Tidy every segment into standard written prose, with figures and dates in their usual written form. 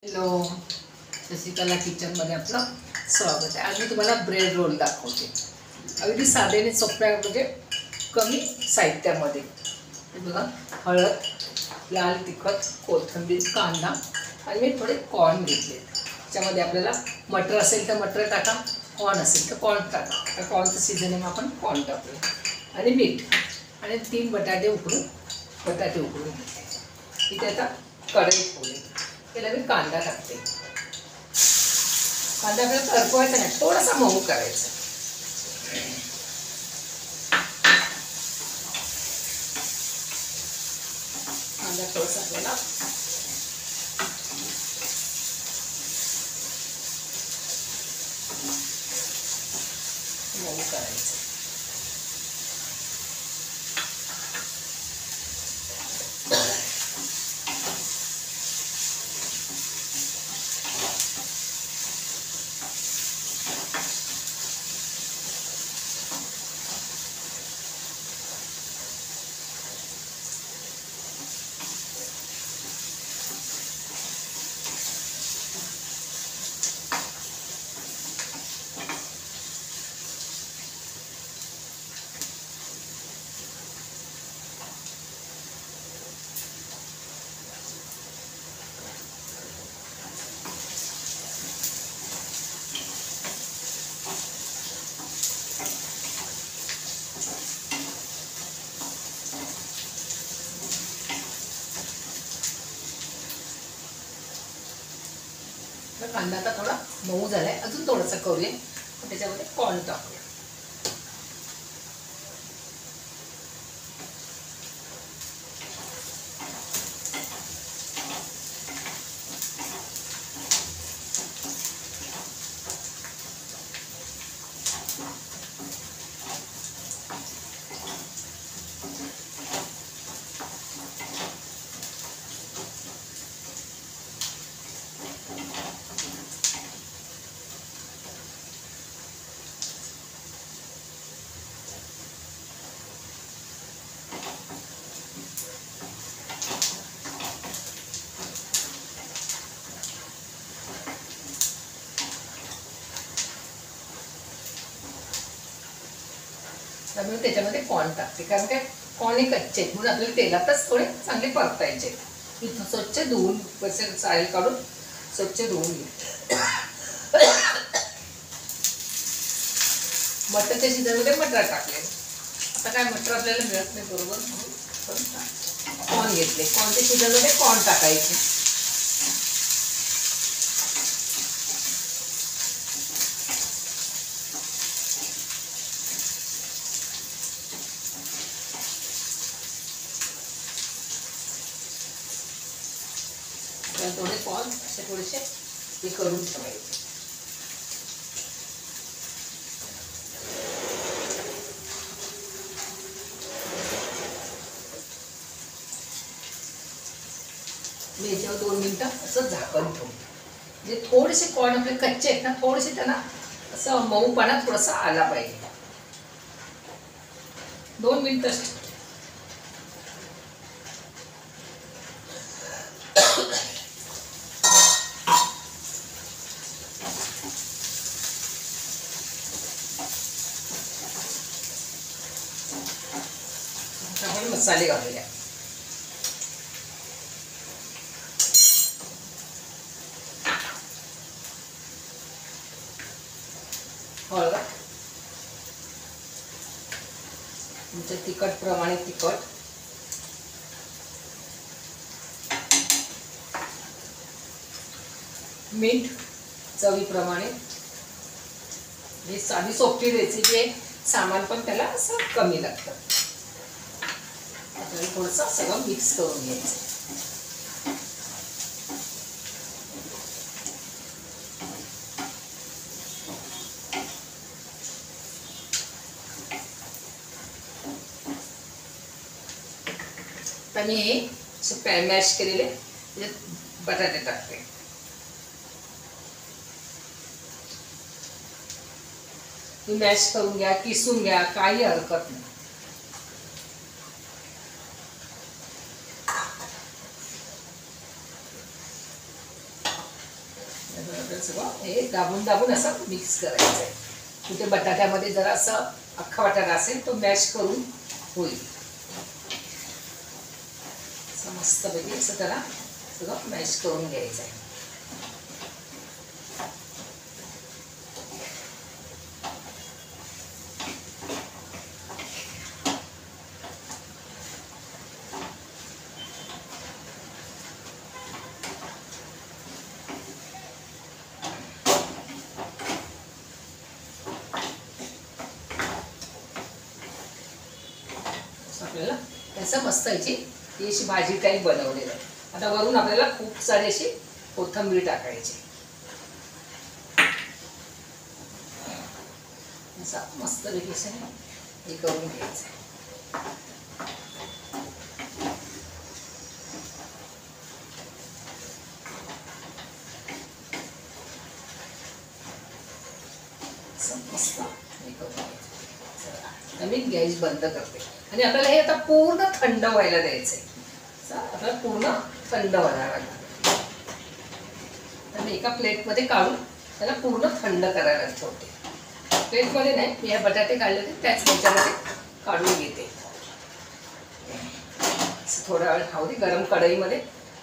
Hello, Shashikala किचनमध्ये आपलं स्वागत आहे. आज मी तुम्हाला ब्रेड रोल दाखवते. अगदी साधेने सोप्या म्हणजे कमी साहित्यामध्ये. हे बघा, हळद, लाल तिखट, कोथिंबीर, कांदा आणि मी थोडे कॉर्न घेतले. त्याच्यामध्ये आपल्याला मटर असेल तर मटर टाका, कॉर्न असेल तर कॉर्न टाका. तर कॉर्नचं सीझन आहे, आपण कॉर्न टाकूया आणि मीठ आणि 3 बटाटे उकडून घेतले. इथे आता कढई ठेवली. त्याला मी कांदा टाकते. कांदा आपल्याला करपवायचा नाही, थोडासा मऊ करायचा. कांदा थोडासा आपल्याला मऊ करायचा. कांदा आता थोडा मऊ झालाय, अजून थोडासा करूया. त्याच्यामध्ये कॉर्न टाकूया. त्यामुळे त्याच्यामध्ये कॉर्न टाकते, कारण काय कॉर्न हे कच्चे आहेत म्हणून आपल्याला तेलातच थोडे चांगले परतायचे. मी स्वच्छ धुवून साल काढून स्वच्छ धुवून घेते. मटरच्या शिजनमध्ये मटर टाकले. आता काय मटर आपल्याला मिळत नाही बरोबर, म्हणून कॉर्न घेतले. कॉर्नच्या शिजनमध्ये कॉर्न टाकायचे. थोडे कॉर्न असे थोडेसे हे करून ठेवायचे. मी याच्यावर 2 मिनिटं असं झाकण ठेवू. म्हणजे थोडेसे कॉर्न आपले कच्चे आहेत ना, थोडेसे त्यांना असं मऊपणा थोडासा आला पाहिजे. 2 मिनिटं आपण मसाले घालूया. हळद, तुमच्या तिखट प्रमाणे तिखट, मीठ चवीप्रमाणे. ही साधी सोपी रेसिपी आहे, सामान पण त्याला असं कमी लागतं. आता थोडंसं सगळं मिक्स करून घ्यायचं. आता मी हे मॅश केलेले बटाटे टाकते. मॅश करून घ्या, किसून घ्या, काही हरकत नाही. सगळं हे दाबून दाबून असं मिक्स करायचं आहे. कुठे बटाट्यामध्ये जरा असं अख्खा बटाटा असेल तो मॅश करून होईल. असं मस्तपैकी असं त्याला सगळं मॅश करून घ्यायचं आहे. आपल्याला त्याचा मस्त याची ही अशी भाजी काही बनवलेली आहे. आता वरून आपल्याला खूप सारी अशी कोथिंबीर टाकायची. असा मस्त पैकी हे करून घ्यायचं. मस्त हे करून घ्यायचं. मी गॅस बंद करते आणि आपल्याला हे आता पूर्ण थंड व्हायला द्यायचंय. आपल्याला पूर्ण थंड व्हायला लागतं. तर मी एका प्लेटमध्ये काढून त्याला पूर्ण थंड करायला ठेवते. प्लेटमध्ये नाही, मी हे बटाटे काढले होते त्याच ह्याच्यामध्ये काढून घेते. थोडा वेळ खाऊ दे गरम कढईमध्ये.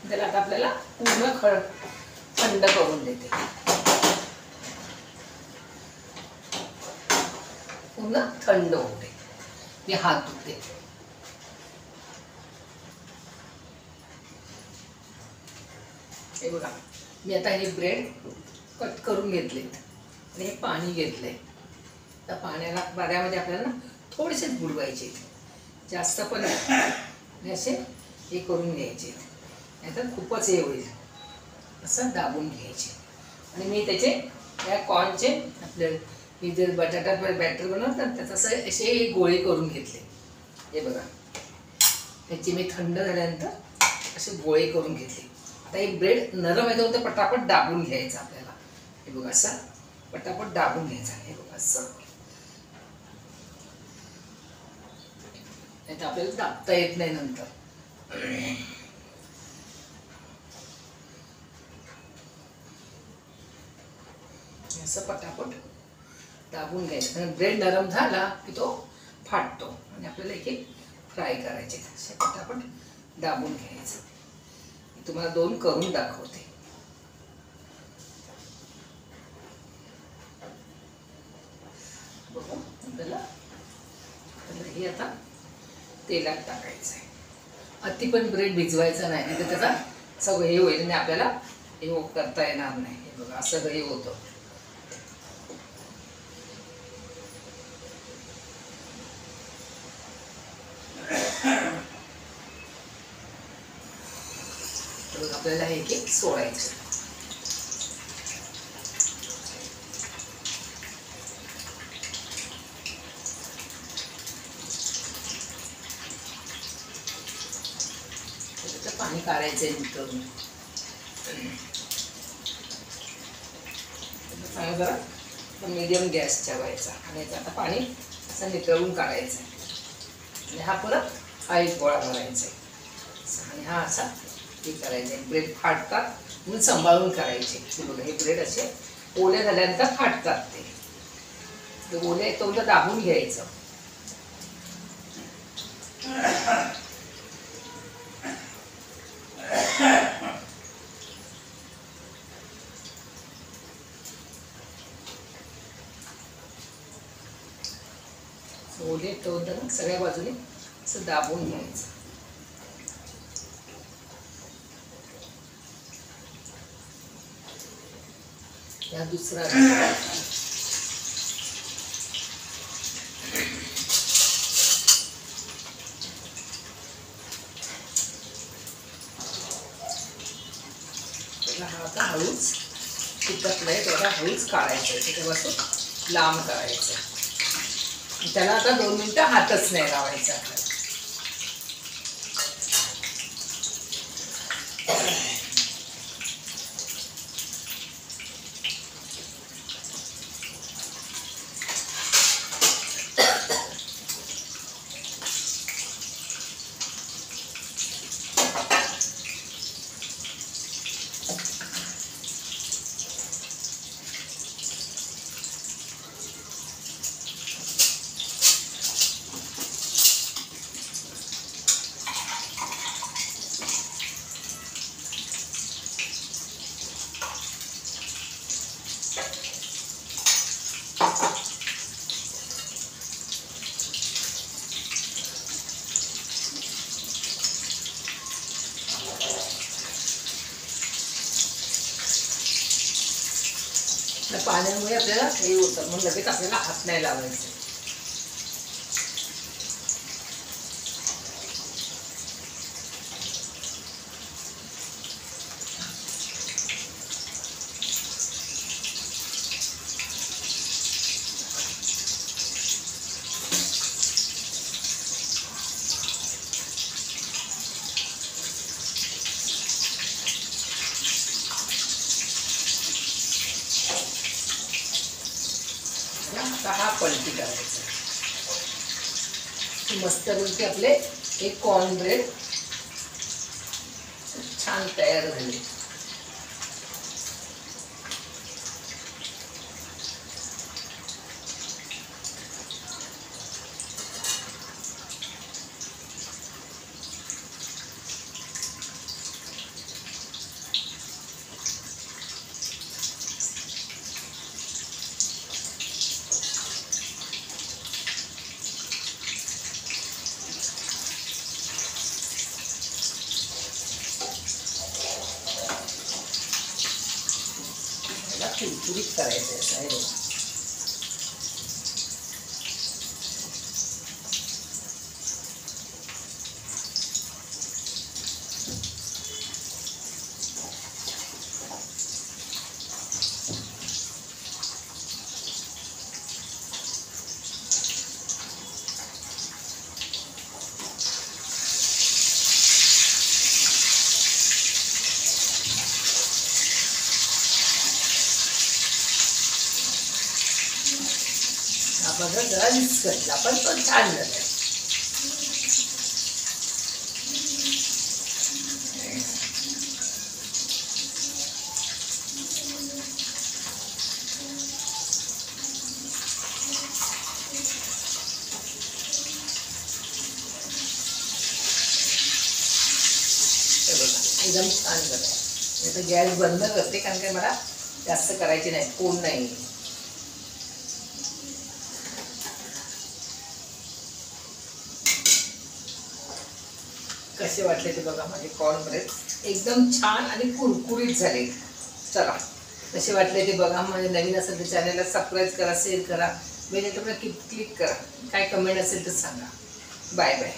त्याला आता आपल्याला पूर्ण थंड करून देते. पूर्ण थंड होते. मी हात धुते. हे बघा, मी आता हे ब्रेड कट करून घेतलेत आणि हे पाणी घेतलंय. त्या पाण्यामध्ये आपल्याला थोडेसेच बुडवायचे, जास्त पण नाही. असे हे करून घ्यायचे, नाहीतर खूपच हे होईल. असं दाबून घ्यायचे. आणि मी त्याचे या कॉर्नचे आपले मी जर बटाटा बॅटर बनवतात त्याचं असं असे गोळे करून घेतले. हे बघा, त्याची मी थंड झाल्यानंतर असे गोळे करून घेतले. आता एक ब्रेड नरम आहे तर पटापट दाबून घ्यायचं आपल्याला. हे बघा, असं पटापट दाबून घ्यायचं. हे बघा, असं नाही तर आपल्याला दाबता येत नाही नंतर. असं पटापट दाबून घ्यायचं. ब्रेड नरम झाला की तो फाटतो आणि आपल्याला एक एक फ्राय करायचे. असे पटापट दाबून घ्यायचं. मी तुम्हाला 2 करून दाखवते. बघू आपल्याला हे आता तेलात टाकायचं आहे. अति पण ब्रेड भिजवायचं नाही, तर त्याचा सगळं हे होईल आणि आपल्याला हे करता येणार नाही. हे बघा, असं हे होतं. आपल्याला हे केक सोडायचं. पाणी काढायचंय नितळून. चांगलं जरा मीडियम गॅस ठेवायचा आणि आता पाणी असं नितळून काढायचं. आणि हा परत एक गोळा भरायचा आणि हा असा हे करायचे. ब्रेड फाटतात म्हणून सांभाळून करायचे. बघा, हे ब्रेड असे ओले झाल्यानंतर फाटतात. ते ओले तोंड दाबून घ्यायचं. ओले तोंड सगळ्या बाजूने असं दाबून घ्यायचं. या दुसरा हा आता हळूच चिकटलंय तेवढा हळूच काढायचं. त्याच्यापासून लांब करायचं. त्याला आता 2 मिनिटं हातच नाही लावायचा. त्या पाण्यामुळे आपल्याला हे होतं, म्हणून लगेच आपल्याला हात नाही लावायचे. आता हा पलटी करायचा. मस्तपैकी आपले हे कॉर्न ब्रेड छान तयार झाले. कुरकुरीत करायचं आहे. बघा जरा विस्कटला पण तो छान झाला. एकदम छान झालं. मी तर गॅस बंद करते कारण काय मला जास्त करायची नाही, कोण नाही. कसे वाटले ते बघा माझे कॉर्न ब्रेड एकदम छान आणि कुरकुरीत झाले. चला कसे वाटले ते बघा. माझे नवीन असेल तर चॅनलला सबस्क्राईब करा, शेअर करा, बेल आयकॉनला क्लिक करा. काय कमेंट असेल तर सांगा. Bye bye.